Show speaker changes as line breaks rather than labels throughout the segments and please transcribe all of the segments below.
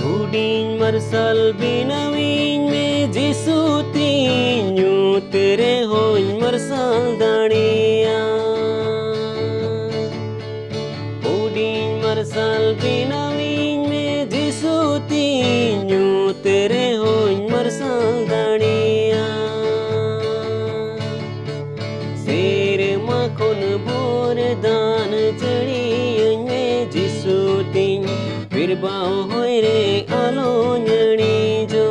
Udin marsal binawin me Jisu tinyu tere hoin marsal daniya. Udin marsal binawin me Jisu tinyu tere hoin marsal daniya. Sere makon bor dan jadiyan me Jisu tinyu बिरबाओ होय रे आलो न्यणी जो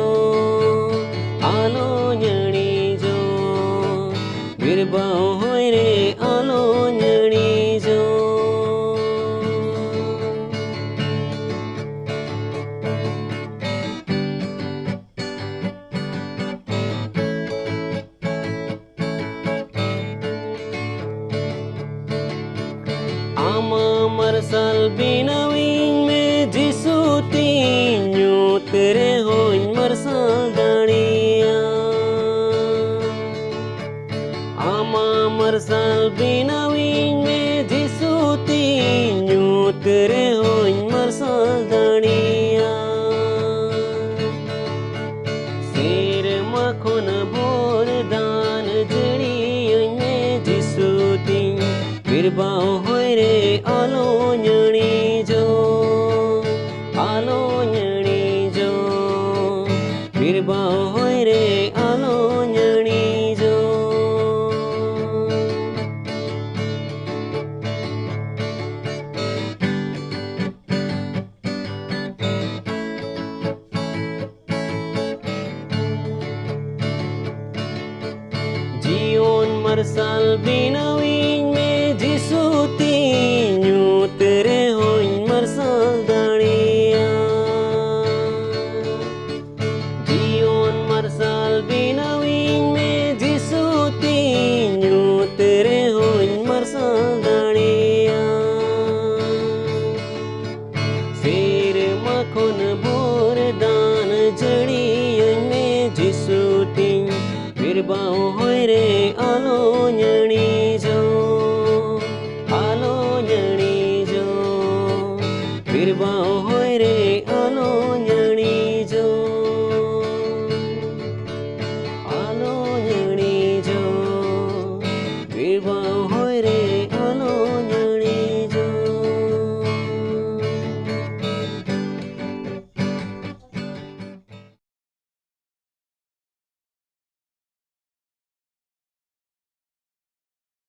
बिरबाओ होय रे आलो न्यणी जो आमा मरसल बिनाविन में जिसु तीन्यू तेरे होइन मरसल दानिया. आमा मरसल बिनाविन में जिसु तीन्यू तेरे होइन मरसल दानिया. शेर मखन बोर दान जड़ी में जिसु तीन बिरबाओ होय रे आलो न्यणी जो बिरबाओ होय रे आलो न्यणी जो. जीवन मरसल बिनाविन में जिसु तीन्यू तेरे होइन मरसल दानिया. जीवन मरसल बिनाविन में जिसु तीन्यू तेरे होइन मरसल दानिया. शेर मखन बोर दान जड़ियन में जिसु तीन बिरबाओ होय रे आलो न्यणी जो बिरबाओ